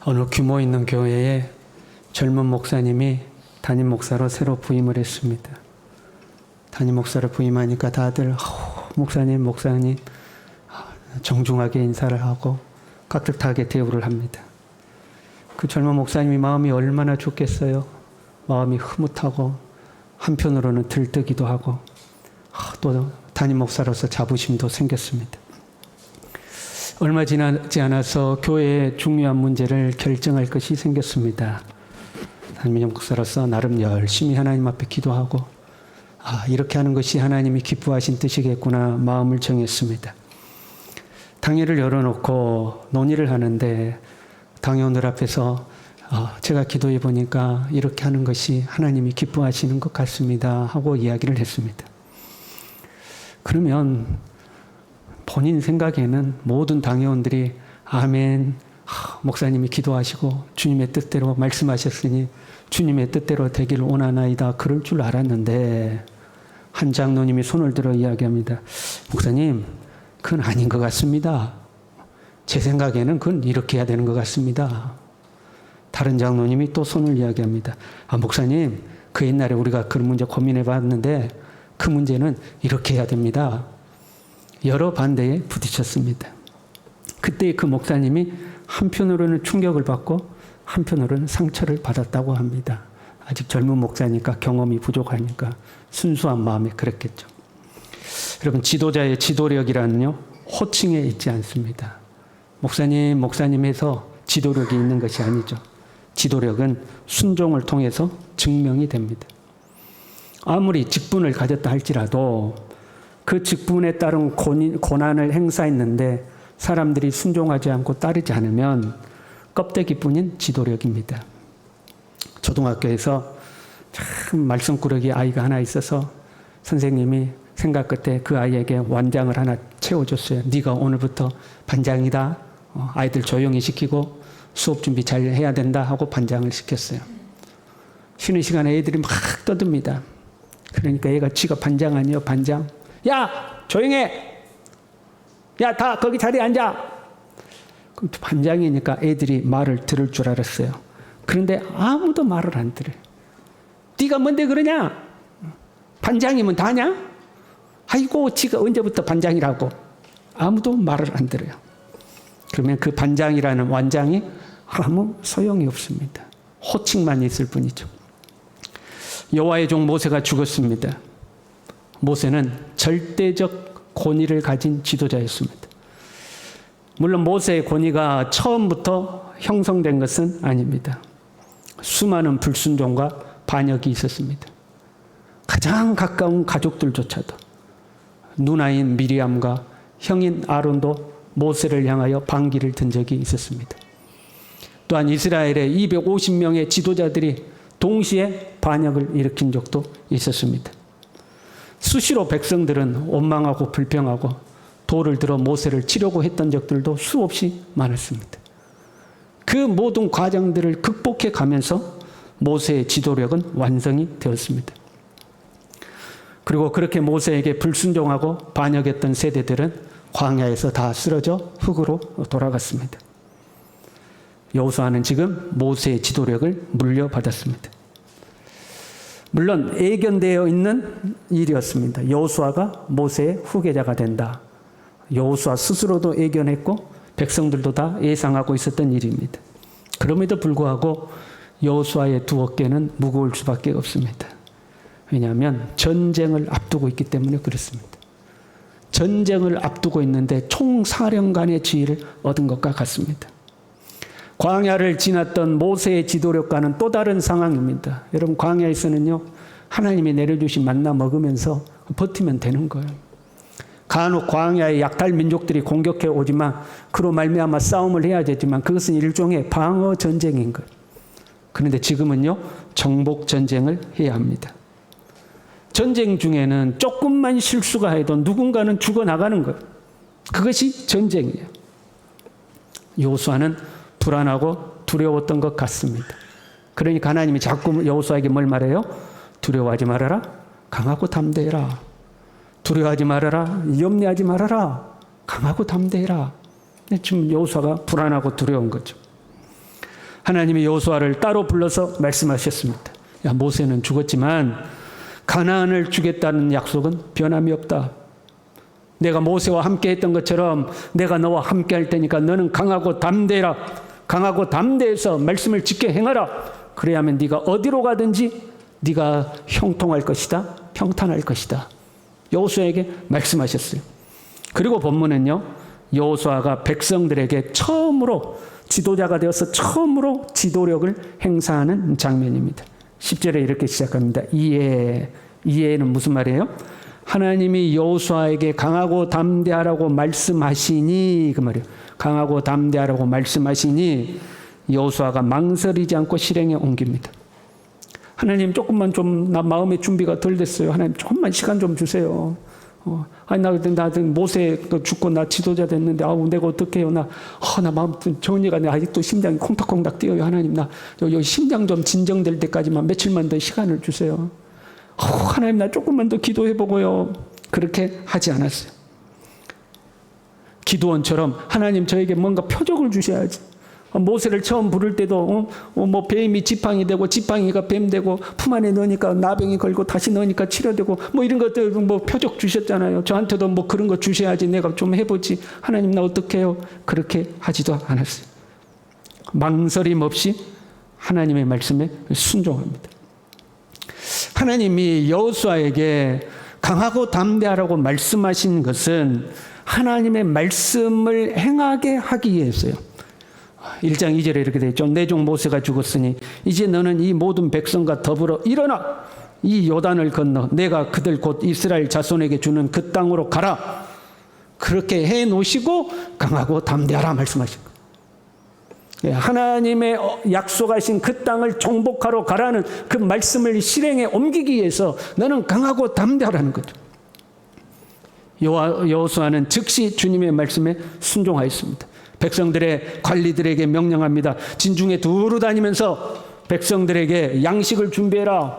어느 규모 있는 교회에 젊은 목사님이 담임 목사로 새로 부임을 했습니다. 담임 목사로 부임하니까 다들 목사님 정중하게 인사를 하고 깍듯하게 대우를 합니다. 그 젊은 목사님이 마음이 얼마나 좋겠어요. 마음이 흐뭇하고 한편으로는 들뜨기도 하고 또 담임 목사로서 자부심도 생겼습니다. 얼마 지나지 않아서 교회의 중요한 문제를 결정할 것이 생겼습니다. 담임 목사로서 나름 열심히 하나님 앞에 기도하고 이렇게 하는 것이 하나님이 기뻐하신 뜻이겠구나 마음을 정했습니다. 당회를 열어놓고 논의를 하는데 당회원들 앞에서 제가 기도해 보니까 이렇게 하는 것이 하나님이 기뻐하시는 것 같습니다 하고 이야기를 했습니다. 그러면 본인 생각에는 모든 당회원들이 아멘, 목사님이 기도하시고 주님의 뜻대로 말씀하셨으니 주님의 뜻대로 되기를 원하나이다 그럴 줄 알았는데 한 장로님이 손을 들어 이야기합니다. 목사님, 그건 아닌 것 같습니다. 제 생각에는 그건 이렇게 해야 되는 것 같습니다. 다른 장로님이 또 손을 이야기합니다. 목사님, 그 옛날에 우리가 그런 문제 고민해 봤는데 그 문제는 이렇게 해야 됩니다. 여러 반대에 부딪혔습니다. 그때 그 목사님이 한편으로는 충격을 받고 한편으로는 상처를 받았다고 합니다. 아직 젊은 목사니까 경험이 부족하니까 순수한 마음에 그랬겠죠. 여러분, 지도자의 지도력이라는요, 호칭에 있지 않습니다. 목사님 해서 지도력이 있는 것이 아니죠. 지도력은 순종을 통해서 증명이 됩니다. 아무리 직분을 가졌다 할지라도 그 직분에 따른 고난을 행사했는데 사람들이 순종하지 않고 따르지 않으면 껍데기뿐인 지도력입니다. 초등학교에서 참 말썽꾸러기 아이가 하나 있어서 선생님이 생각 끝에 그 아이에게 완장을 하나 채워줬어요. 네가 오늘부터 반장이다. 아이들 조용히 시키고 수업 준비 잘 해야 된다 하고 반장을 시켰어요. 쉬는 시간에 애들이 막 떠듭니다. 그러니까 얘가 지가 반장 아니에요, 반장. 야, 조용해. 야, 다 거기 자리에 앉아. 그럼 반장이니까 애들이 말을 들을 줄 알았어요. 그런데 아무도 말을 안 들어요. 네가 뭔데 그러냐? 반장이면 다냐? 아이고, 지가 언제부터 반장이라고. 아무도 말을 안 들어요. 그러면 그 반장이라는 완장이 아무 소용이 없습니다. 호칭만 있을 뿐이죠. 여호와의 종 모세가 죽었습니다. 모세는 절대적 권위를 가진 지도자였습니다. 물론 모세의 권위가 처음부터 형성된 것은 아닙니다. 수많은 불순종과 반역이 있었습니다. 가장 가까운 가족들조차도 누나인 미리암과 형인 아론도 모세를 향하여 반기를 든 적이 있었습니다. 또한 이스라엘의 250명의 지도자들이 동시에 반역을 일으킨 적도 있었습니다. 수시로 백성들은 원망하고 불평하고 돌을 들어 모세를 치려고 했던 적들도 수없이 많았습니다. 그 모든 과정들을 극복해 가면서 모세의 지도력은 완성이 되었습니다. 그리고 그렇게 모세에게 불순종하고 반역했던 세대들은 광야에서 다 쓰러져 흙으로 돌아갔습니다. 여호수아는 지금 모세의 지도력을 물려받았습니다. 물론 예견되어 있는 일이었습니다. 여호수아가 모세의 후계자가 된다. 여호수아 스스로도 예견했고 백성들도 다 예상하고 있었던 일입니다. 그럼에도 불구하고 여호수아의 두 어깨는 무거울 수밖에 없습니다. 왜냐하면 전쟁을 앞두고 있기 때문에 그렇습니다. 전쟁을 앞두고 있는데 총사령관의 지위를 얻은 것과 같습니다. 광야를 지났던 모세의 지도력과는 또 다른 상황입니다. 여러분, 광야에서는요, 하나님이 내려주신 만나 먹으면서 버티면 되는 거예요. 간혹 광야의 약탈 민족들이 공격해 오지만 그로 말미암아 싸움을 해야 되지만 그것은 일종의 방어 전쟁인 거예요. 그런데 지금은요, 정복 전쟁을 해야 합니다. 전쟁 중에는 조금만 실수가 해도 누군가는 죽어나가는 거예요. 그것이 전쟁이에요. 여호수아는 불안하고 두려웠던 것 같습니다. 그러니까 하나님이 자꾸 여호수아에게 뭘 말해요? 두려워하지 말아라. 강하고 담대해라. 두려워하지 말아라. 염려하지 말아라. 강하고 담대해라. 지금 여호수아가 불안하고 두려운 거죠. 하나님이 여호수아를 따로 불러서 말씀하셨습니다. 야, 모세는 죽었지만 가나안을 주겠다는 약속은 변함이 없다. 내가 모세와 함께 했던 것처럼 내가 너와 함께 할 테니까 너는 강하고 담대해라. 강하고 담대해서 말씀을 지켜 행하라. 그래야만 네가 어디로 가든지 네가 형통할 것이다. 평탄할 것이다. 여호수아에게 말씀하셨어요. 그리고 본문은요, 여호수아가 백성들에게 처음으로 지도자가 되어서 처음으로 지도력을 행사하는 장면입니다. 10절에 이렇게 시작합니다. 이에는 무슨 말이에요? 하나님이 여호수아에게 강하고 담대하라고 말씀하시니, 그 말이에요. 강하고 담대하라고 말씀하시니 여호수아가 망설이지 않고 실행에 옮깁니다. 하나님, 조금만 좀 나 마음의 준비가 덜 됐어요. 하나님, 조금만 시간 좀 주세요. 아니, 나 모세 죽고 나 지도자 됐는데, 내가 어떡해요. 나 마음 정리가 내 아직도 심장이 콩닥콩닥 뛰어요. 하나님, 나 여기 심장 좀 진정될 때까지만 며칠만 더 시간을 주세요. 하나님, 나 조금만 더 기도해보고요. 그렇게 하지 않았어요. 기도원처럼 하나님, 저에게 뭔가 표적을 주셔야지. 모세를 처음 부를 때도 뭐 뱀이 지팡이 되고 지팡이가 뱀 되고 품 안에 넣으니까 나병이 걸고 다시 넣으니까 치료되고 뭐 이런 것들 뭐 표적 주셨잖아요. 저한테도 뭐 그런 거 주셔야지 내가 좀 해보지. 하나님, 나 어떡해요? 그렇게 하지도 않았어요. 망설임 없이 하나님의 말씀에 순종합니다. 하나님이 여호수아에게 강하고 담대하라고 말씀하신 것은 하나님의 말씀을 행하게 하기 위해서요. 1장 2절에 이렇게 되어 있죠. 내 종 모세가 죽었으니 이제 너는 이 모든 백성과 더불어 일어나 이 요단을 건너 내가 그들 곧 이스라엘 자손에게 주는 그 땅으로 가라. 그렇게 해 놓으시고 강하고 담대하라 말씀하신 거예요. 하나님의 약속하신 그 땅을 정복하러 가라는 그 말씀을 실행에 옮기기 위해서 너는 강하고 담대하라는 거죠. 여호수아는 즉시 주님의 말씀에 순종하였습니다. 백성들의 관리들에게 명령합니다. 진중에 두루 다니면서 백성들에게 양식을 준비해라.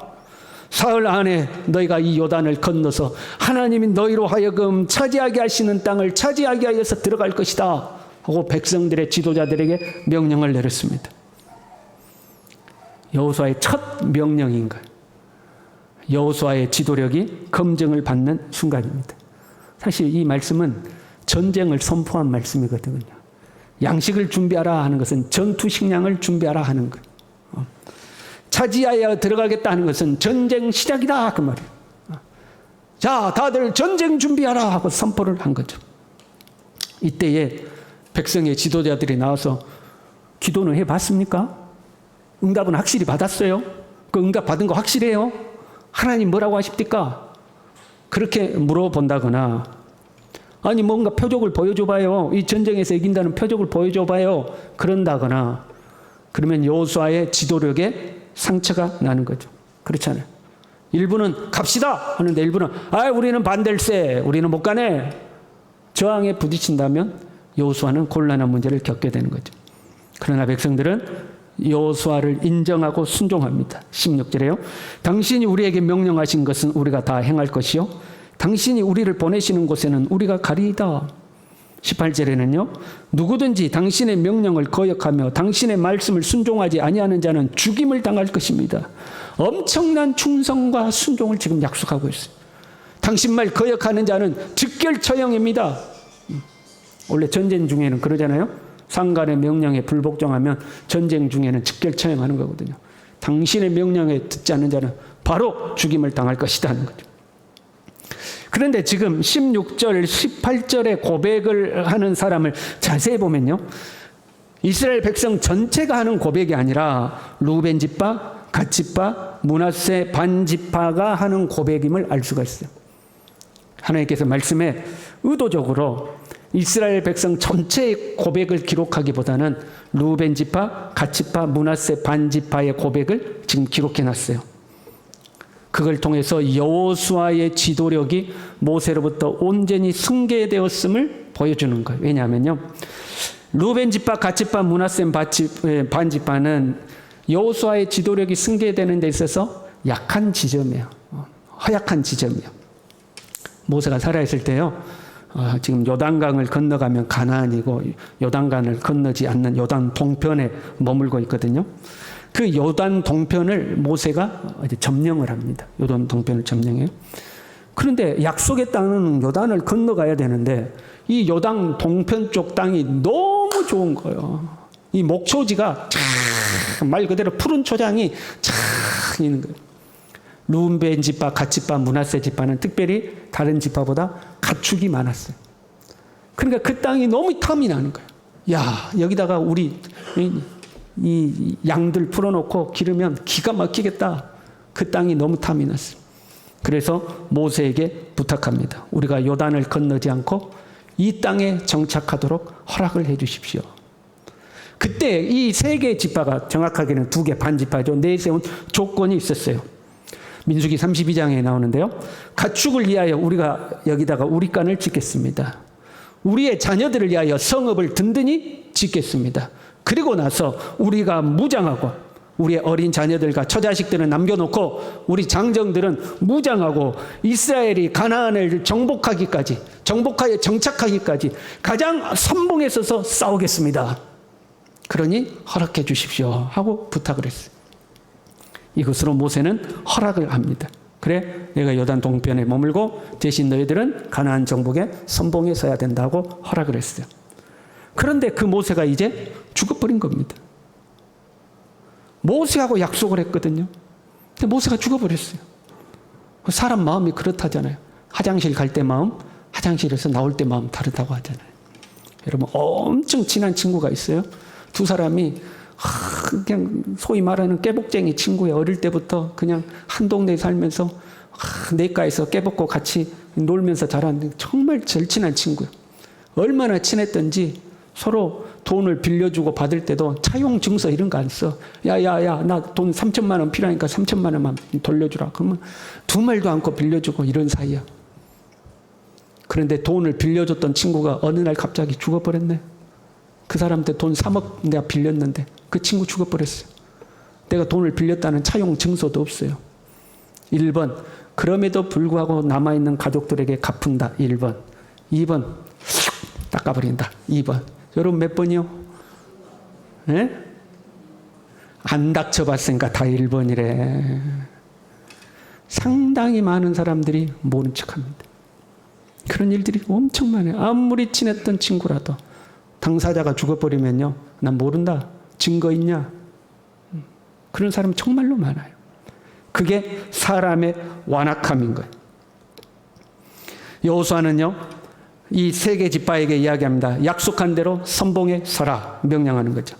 사흘 안에 너희가 이 요단을 건너서 하나님이 너희로 하여금 차지하게 하시는 땅을 차지하게 하여서 들어갈 것이다 하고 백성들의 지도자들에게 명령을 내렸습니다. 여호수아의 첫 명령인 거예요. 여호수아의 지도력이 검증을 받는 순간입니다. 사실 이 말씀은 전쟁을 선포한 말씀이거든요. 양식을 준비하라 하는 것은 전투 식량을 준비하라 하는 거예요. 차지하여 들어가겠다 하는 것은 전쟁 시작이다 그 말이에요. 자, 다들 전쟁 준비하라 하고 선포를 한 거죠. 이때에 백성의 지도자들이 나와서 기도는 해봤습니까? 응답은 확실히 받았어요? 그 응답 받은 거 확실해요? 하나님 뭐라고 하십니까? 그렇게 물어본다거나, 아니 뭔가 표적을 보여줘봐요. 이 전쟁에서 이긴다는 표적을 보여줘봐요. 그런다거나, 그러면 여호수아의 지도력에 상처가 나는 거죠. 그렇잖아요. 일부는 갑시다 하는데 일부는 우리는 반댈세, 우리는 못 가네. 저항에 부딪힌다면 여호수아는 곤란한 문제를 겪게 되는 거죠. 그러나 백성들은 여호수아를 인정하고 순종합니다. 16절에요. 당신이 우리에게 명령하신 것은 우리가 다 행할 것이요 당신이 우리를 보내시는 곳에는 우리가 가리이다. 18절에는요. 누구든지 당신의 명령을 거역하며 당신의 말씀을 순종하지 아니하는 자는 죽임을 당할 것입니다. 엄청난 충성과 순종을 지금 약속하고 있어요. 당신 말 거역하는 자는 즉결 처형입니다. 원래 전쟁 중에는 그러잖아요. 상관의 명령에 불복종하면 전쟁 중에는 즉결 처형하는 거거든요. 당신의 명령에 듣지 않는 자는 바로 죽임을 당할 것이다 하는 거죠. 그런데 지금 16절, 18절의 고백을 하는 사람을 자세히 보면요. 이스라엘 백성 전체가 하는 고백이 아니라 루벤 지파, 갓 지파, 므낫세 반 지파가 하는 고백임을 알 수가 있어요. 하나님께서 말씀에 의도적으로 이스라엘 백성 전체의 고백을 기록하기보다는 루벤 지파, 갓 지파, 므낫세 반 지파의 고백을 지금 기록해 놨어요. 그걸 통해서 여호수아의 지도력이 모세로부터 온전히 승계되었음을 보여주는 거예요. 왜냐하면요. 루벤 지파, 갓 지파, 므낫세 반 지파는 여호수아의 지도력이 승계되는 데 있어서 약한 지점이에요. 허약한 지점이에요. 모세가 살아있을 때요. 지금 요단강을 건너가면 가나안이고 요단강을 건너지 않는 요단 동편에 머물고 있거든요. 그 요단 동편을 모세가 이제 점령을 합니다. 요단 동편을 점령해요. 그런데 약속의 땅은 요단을 건너가야 되는데 이 요단 동편 쪽 땅이 너무 좋은 거예요. 이 목초지가 말 그대로 푸른 초장이 쫙 있는 거예요. 루벤 지파, 갓 지파, 므낫세 지파는 특별히 다른 지파보다 가축이 많았어요. 그러니까 그 땅이 너무 탐이 나는 거예요. 야, 여기다가 우리 이 양들 풀어놓고 기르면 기가 막히겠다. 그 땅이 너무 탐이 났어요. 그래서 모세에게 부탁합니다. 우리가 요단을 건너지 않고 이 땅에 정착하도록 허락을 해 주십시오. 그때 이 세 개의 지파가, 정확하게는 2개 반 지파죠, 내세운 조건이 있었어요. 민수기 32장에 나오는데요. 가축을 위하여 우리가 여기다가 우리간을 짓겠습니다. 우리의 자녀들을 위하여 성읍을 든든히 짓겠습니다. 그리고 나서 우리가 무장하고 우리의 어린 자녀들과 처자식들은 남겨놓고 우리 장정들은 무장하고 이스라엘이 가나안을 정복하여 정착하기까지 가장 선봉에 서서 싸우겠습니다. 그러니 허락해 주십시오 하고 부탁을 했어요. 이것으로 모세는 허락을 합니다. 그래, 내가 요단 동편에 머물고 대신 너희들은 가나안 정복의 선봉에 서야 된다고 허락을 했어요. 그런데 그 모세가 이제 죽어버린 겁니다. 모세하고 약속을 했거든요. 근데 모세가 죽어버렸어요. 사람 마음이 그렇다잖아요. 화장실 갈 때 마음, 화장실에서 나올 때 마음 다르다고 하잖아요. 여러분, 엄청 친한 친구가 있어요. 두 사람이 그냥 소위 말하는 깨복쟁이 친구예요. 어릴 때부터 그냥 한 동네에 살면서 내과에서 깨복고 같이 놀면서 자란 정말 절친한 친구예요. 얼마나 친했던지 서로 돈을 빌려주고 받을 때도 차용 증서 이런 거 안 써. 야야야, 나 돈 3천만 원 필요하니까 3천만 원만 돌려주라. 그러면 두 말도 않고 빌려주고 이런 사이야. 그런데 돈을 빌려줬던 친구가 어느 날 갑자기 죽어버렸네. 그 사람한테 돈 3억 내가 빌렸는데 그 친구 죽어버렸어요. 내가 돈을 빌렸다는 차용 증서도 없어요. 1번, 그럼에도 불구하고 남아있는 가족들에게 갚은다. 1번. 2번, 닦아버린다. 2번. 여러분 몇 번이요? 예? 안 닥쳐봤으니까 다 1번이래. 상당히 많은 사람들이 모른 척합니다. 그런 일들이 엄청 많아요. 아무리 친했던 친구라도 당사자가 죽어버리면요, 난 모른다. 증거 있냐? 그런 사람 정말로 많아요. 그게 사람의 완악함인 거예요. 여호수아는요, 이 세 개 지파에게 이야기합니다. 약속한 대로 선봉에 서라 명령하는 거죠.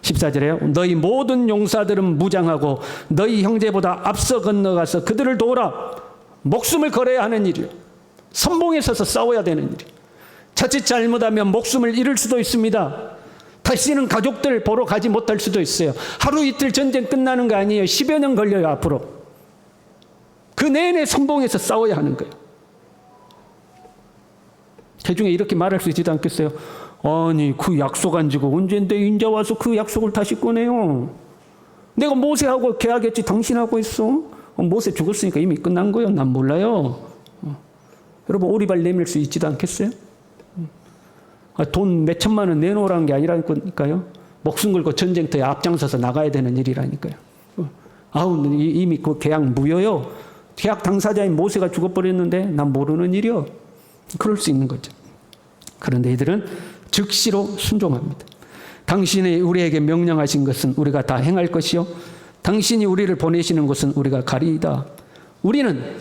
14절에요. 너희 모든 용사들은 무장하고 너희 형제보다 앞서 건너가서 그들을 도우라. 목숨을 걸어야 하는 일이요. 선봉에 서서 싸워야 되는 일이요. 자칫 잘못하면 목숨을 잃을 수도 있습니다. 다시는 가족들 보러 가지 못할 수도 있어요. 하루 이틀 전쟁 끝나는 거 아니에요. 10여 년 걸려요, 앞으로. 그 내내 선봉에서 싸워야 하는 거예요. 대중에 이렇게 말할 수 있지도 않겠어요? 아니, 그 약속한 지가 언젠데 인제 와서 그 약속을 다시 꺼내요. 내가 모세하고 계약했지 당신하고 했어? 모세 죽었으니까 이미 끝난 거예요. 난 몰라요. 여러분, 오리발 내밀 수 있지도 않겠어요? 돈 몇 천만 원 내놓으라는 게 아니라니까요. 목숨 걸고 전쟁터에 앞장서서 나가야 되는 일이라니까요. 아우, 이미 그 계약 무효요. 계약 당사자인 모세가 죽어버렸는데 난 모르는 일이요. 그럴 수 있는 거죠. 그런데 이들은 즉시로 순종합니다. 당신이 우리에게 명령하신 것은 우리가 다 행할 것이요, 당신이 우리를 보내시는 곳은 우리가 가리이다. 우리는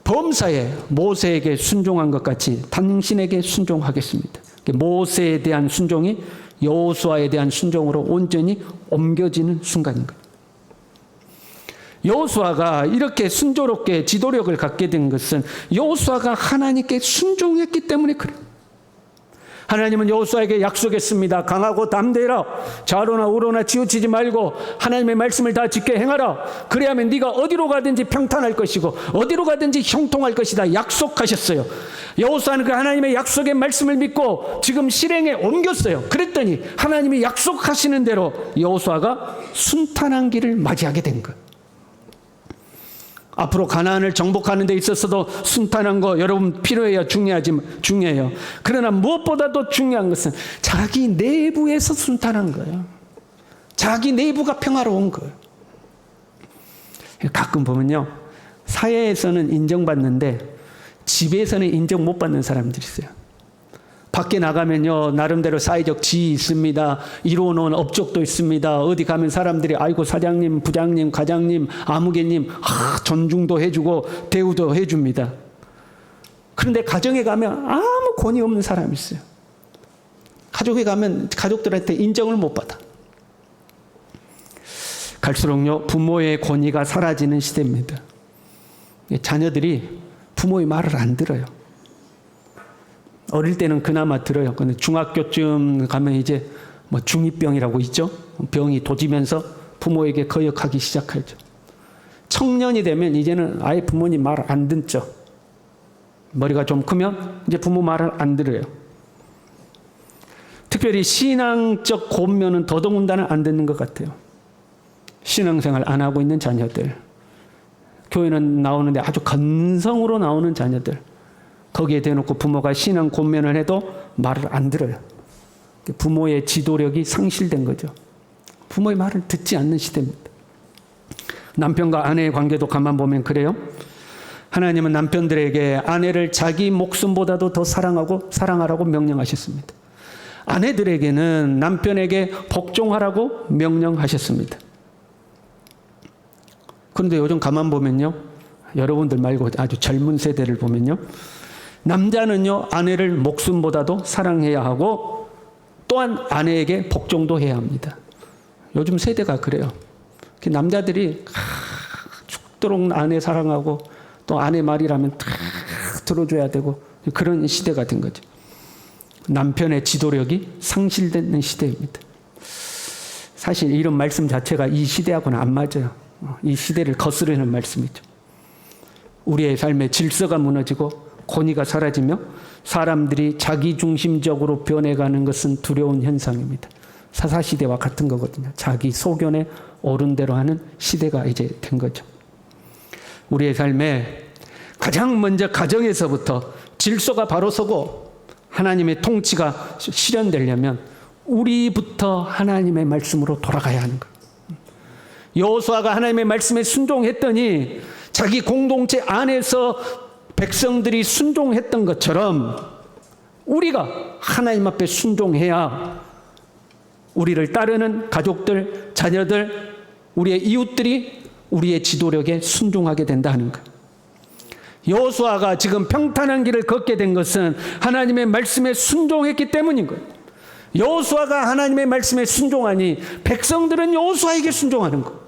범사에 모세에게 순종한 것 같이 당신에게 순종하겠습니다. 모세에 대한 순종이 여호수아에 대한 순종으로 온전히 옮겨지는 순간인 거예요. 여호수아가 이렇게 순조롭게 지도력을 갖게 된 것은 여호수아가 하나님께 순종했기 때문에 그래요. 하나님은 여호수아에게 약속했습니다. 강하고 담대해라. 좌로나 우로나 치우치지 말고 하나님의 말씀을 다 지켜 행하라. 그래야만 네가 어디로 가든지 평탄할 것이고 어디로 가든지 형통할 것이다. 약속하셨어요. 여호수아는 그 하나님의 약속의 말씀을 믿고 지금 실행에 옮겼어요. 그랬더니 하나님이 약속하시는 대로 여호수아가 순탄한 길을 맞이하게 된 거예요. 앞으로 가나안을 정복하는 데 있어서도 순탄한 거 여러분 필요해요. 중요해요. 그러나 무엇보다도 중요한 것은 자기 내부에서 순탄한 거예요. 자기 내부가 평화로운 거예요. 가끔 보면요, 사회에서는 인정받는데 집에서는 인정 못 받는 사람들이 있어요. 밖에 나가면요, 나름대로 사회적 지위 있습니다. 이루어놓은 업적도 있습니다. 어디 가면 사람들이 아이고 사장님, 부장님, 과장님, 아무개님 존중도 해주고 대우도 해줍니다. 그런데 가정에 가면 아무 권위 없는 사람이 있어요. 가족에 가면 가족들한테 인정을 못 받아. 갈수록요, 부모의 권위가 사라지는 시대입니다. 자녀들이 부모의 말을 안 들어요. 어릴 때는 그나마 들어요. 근데 중학교쯤 가면 이제 뭐 중2병이라고 있죠. 병이 도지면서 부모에게 거역하기 시작하죠. 청년이 되면 이제는 아예 부모님 말을 안 듣죠. 머리가 좀 크면 이제 부모 말을 안 들어요. 특별히 신앙적 고면은 더더군다나 안 듣는 것 같아요. 신앙생활 안 하고 있는 자녀들, 교회는 나오는데 아주 건성으로 나오는 자녀들, 거기에 대놓고 부모가 신앙 권면을 해도 말을 안 들어요. 부모의 지도력이 상실된 거죠. 부모의 말을 듣지 않는 시대입니다. 남편과 아내의 관계도 가만 보면 그래요. 하나님은 남편들에게 아내를 자기 목숨보다도 더 사랑하라고 명령하셨습니다. 아내들에게는 남편에게 복종하라고 명령하셨습니다. 그런데 요즘 가만 보면요, 여러분들 말고 아주 젊은 세대를 보면요, 남자는요, 아내를 목숨보다도 사랑해야 하고 또한 아내에게 복종도 해야 합니다. 요즘 세대가 그래요. 남자들이 죽도록 아내 사랑하고 또 아내 말이라면 다 들어줘야 되고 그런 시대가 된 거죠. 남편의 지도력이 상실되는 시대입니다. 사실 이런 말씀 자체가 이 시대하고는 안 맞아요. 이 시대를 거스르는 말씀이죠. 우리의 삶의 질서가 무너지고 권위가 사라지며 사람들이 자기중심적으로 변해가는 것은 두려운 현상입니다. 사사시대와 같은 거거든요. 자기 소견에 옳은 대로 하는 시대가 이제 된 거죠. 우리의 삶에 가장 먼저 가정에서부터 질서가 바로 서고 하나님의 통치가 실현되려면 우리부터 하나님의 말씀으로 돌아가야 하는 거예요. 여호수아가 하나님의 말씀에 순종했더니 자기 공동체 안에서 백성들이 순종했던 것처럼 우리가 하나님 앞에 순종해야 우리를 따르는 가족들, 자녀들, 우리의 이웃들이 우리의 지도력에 순종하게 된다는 거예요. 여호수아가 지금 평탄한 길을 걷게 된 것은 하나님의 말씀에 순종했기 때문인 거예요. 여호수아가 하나님의 말씀에 순종하니 백성들은 여호수아에게 순종하는 거예요.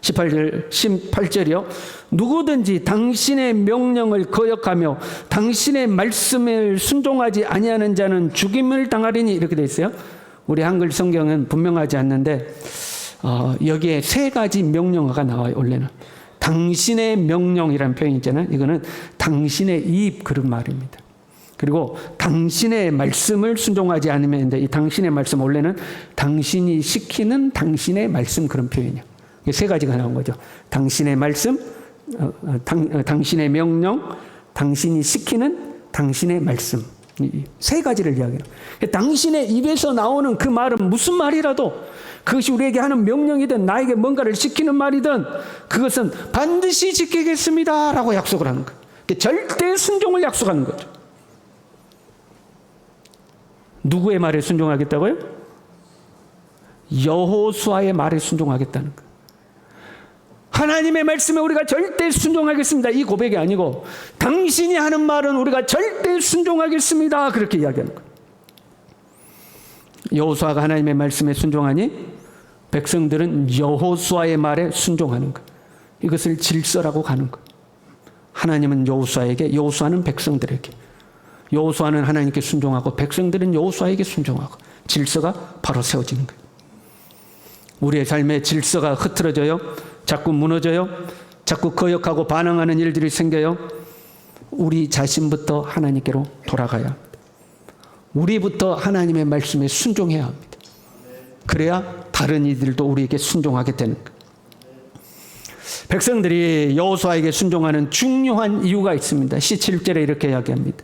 18절이요. 누구든지 당신의 명령을 거역하며 당신의 말씀을 순종하지 아니하는 자는 죽임을 당하리니, 이렇게 돼 있어요. 우리 한글 성경은 분명하지 않는데 여기에 세 가지 명령어가 나와요. 원래는 당신의 명령이라는 표현이 있잖아요. 이거는 당신의 입, 그런 말입니다. 그리고 당신의 말씀을 순종하지 않으면, 이 당신의 말씀 원래는 당신이 시키는 당신의 말씀, 그런 표현이에요. 세 가지가 나온 거죠. 당신의 말씀, 당신의 명령, 당신이 시키는 당신의 말씀. 세 가지를 이야기해요. 당신의 입에서 나오는 그 말은 무슨 말이라도, 그것이 우리에게 하는 명령이든 나에게 뭔가를 시키는 말이든 그것은 반드시 지키겠습니다 라고 약속을 하는 거예요. 절대 순종을 약속하는 거죠. 누구의 말에 순종하겠다고요? 여호수아의 말에 순종하겠다는 거예요. 하나님의 말씀에 우리가 절대 순종하겠습니다, 이 고백이 아니고 당신이 하는 말은 우리가 절대 순종하겠습니다, 그렇게 이야기하는 거예요. 여호수아가 하나님의 말씀에 순종하니 백성들은 여호수아의 말에 순종하는 거예요. 이것을 질서라고 가는 거예요. 하나님은 여호수아에게, 여호수아는 백성들에게, 여호수아는 하나님께 순종하고 백성들은 여호수아에게 순종하고 질서가 바로 세워지는 거예요. 우리의 삶의 질서가 흐트러져요. 자꾸 무너져요. 자꾸 거역하고 반항하는 일들이 생겨요. 우리 자신부터 하나님께로 돌아가야 합니다. 우리부터 하나님의 말씀에 순종해야 합니다. 그래야 다른 이들도 우리에게 순종하게 되는 거예요. 백성들이 여호수아에게 순종하는 중요한 이유가 있습니다. 17절에 이렇게 이야기합니다.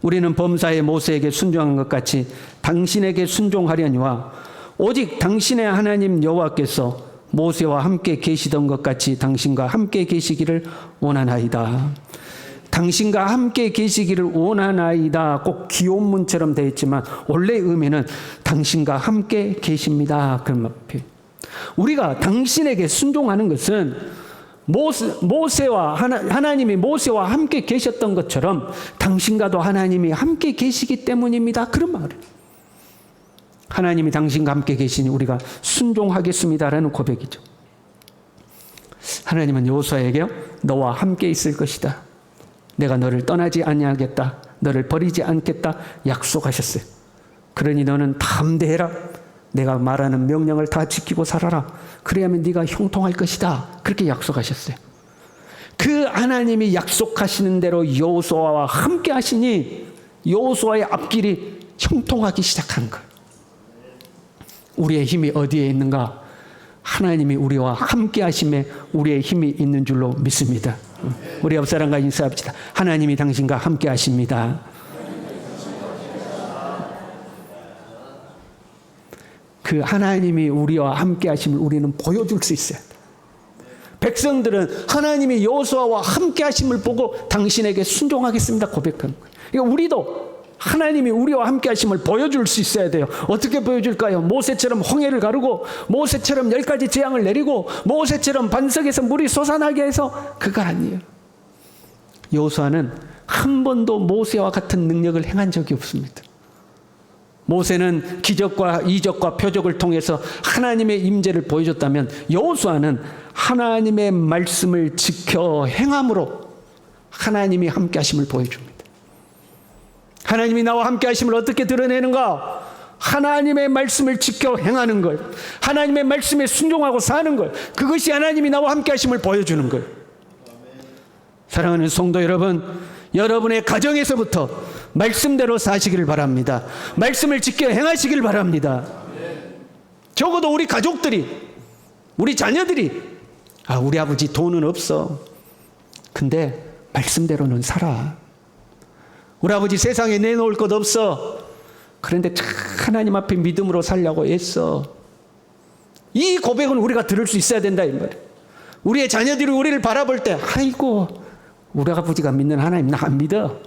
우리는 범사에 모세에게 순종한 것 같이 당신에게 순종하려니와 오직 당신의 하나님 여호와께서 모세와 함께 계시던 것 같이 당신과 함께 계시기를 원하나이다. 당신과 함께 계시기를 원하나이다. 꼭 기원문처럼 되어 있지만 원래 의미는 당신과 함께 계십니다. 그런 표현. 우리가 당신에게 순종하는 것은 모세와 하나님이 모세와 함께 계셨던 것처럼 당신과도 하나님이 함께 계시기 때문입니다. 그런 말을. 하나님이 당신과 함께 계시니 우리가 순종하겠습니다라는 고백이죠. 하나님은 여호수아에게 너와 함께 있을 것이다. 내가 너를 떠나지 아니하겠다. 너를 버리지 않겠다. 약속하셨어요. 그러니 너는 담대해라. 내가 말하는 명령을 다 지키고 살아라. 그래야만 네가 형통할 것이다. 그렇게 약속하셨어요. 그 하나님이 약속하시는 대로 여호수아와 함께 하시니 여호수아의 앞길이 형통하기 시작한 거예요. 우리의 힘이 어디에 있는가? 하나님이 우리와 함께 하심에 우리의 힘이 있는 줄로 믿습니다. 우리 옆 사람과 인사합시다. 하나님이 당신과 함께 하십니다. 그 하나님이 우리와 함께 하심을 우리는 보여줄 수 있어요. 백성들은 하나님이 여호수아와 함께 하심을 보고 당신에게 순종하겠습니다 고백한 거예요. 그러니까 우리도 하나님이 우리와 함께 하심을 보여줄 수 있어야 돼요. 어떻게 보여줄까요? 모세처럼 홍해를 가르고 모세처럼 10가지 재앙을 내리고 모세처럼 반석에서 물이 솟아나게 해서 그거 아니에요. 여호수아는 한 번도 모세와 같은 능력을 행한 적이 없습니다. 모세는 기적과 이적과 표적을 통해서 하나님의 임재를 보여줬다면 여호수아는 하나님의 말씀을 지켜 행함으로 하나님이 함께 하심을 보여줍니다. 하나님이 나와 함께 하심을 어떻게 드러내는가? 하나님의 말씀을 지켜 행하는 것, 하나님의 말씀에 순종하고 사는 것, 그것이 하나님이 나와 함께 하심을 보여주는 것. 사랑하는 성도 여러분, 여러분의 가정에서부터 말씀대로 사시기를 바랍니다. 말씀을 지켜 행하시길 바랍니다. 적어도 우리 가족들이, 우리 자녀들이 우리 아버지 돈은 없어. 근데 말씀대로는 살아. 우리 아버지 세상에 내놓을 것 없어. 그런데 하나님 앞에 믿음으로 살려고 애써. 이 고백은 우리가 들을 수 있어야 된다 이 말이에요. 우리의 자녀들이 우리를 바라볼 때 아이고 우리 아버지가 믿는 하나님 나 안 믿어.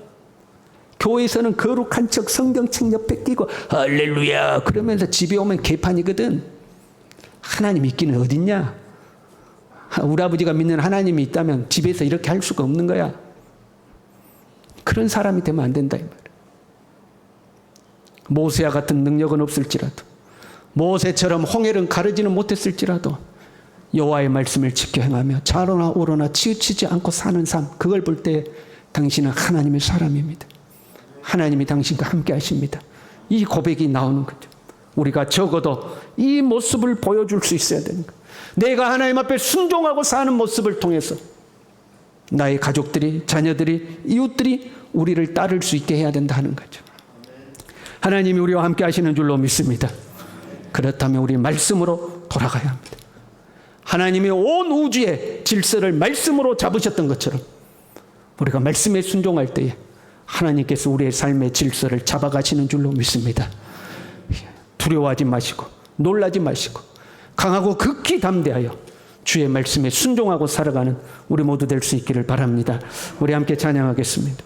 교회에서는 거룩한 척 성경책 옆에 끼고 할렐루야 그러면서 집에 오면 개판이거든. 하나님 있기는 어딨냐. 우리 아버지가 믿는 하나님이 있다면 집에서 이렇게 할 수가 없는 거야. 그런 사람이 되면 안 된다 이 말이에요. 모세와 같은 능력은 없을지라도 모세처럼 홍해를 가르지는 못했을지라도 여호와의 말씀을 지켜 행하며 좌로나 우로나 치우치지 않고 사는 삶, 그걸 볼 때 당신은 하나님의 사람입니다. 하나님이 당신과 함께 하십니다. 이 고백이 나오는 거죠. 우리가 적어도 이 모습을 보여줄 수 있어야 되는 거예요. 내가 하나님 앞에 순종하고 사는 모습을 통해서 나의 가족들이, 자녀들이, 이웃들이 우리를 따를 수 있게 해야 된다 하는 거죠. 하나님이 우리와 함께 하시는 줄로 믿습니다. 그렇다면 우리 말씀으로 돌아가야 합니다. 하나님이 온 우주의 질서를 말씀으로 잡으셨던 것처럼 우리가 말씀에 순종할 때에 하나님께서 우리의 삶의 질서를 잡아가시는 줄로 믿습니다. 두려워하지 마시고 놀라지 마시고 강하고 극히 담대하여 주의 말씀에 순종하고 살아가는 우리 모두 될 수 있기를 바랍니다. 우리 함께 찬양하겠습니다.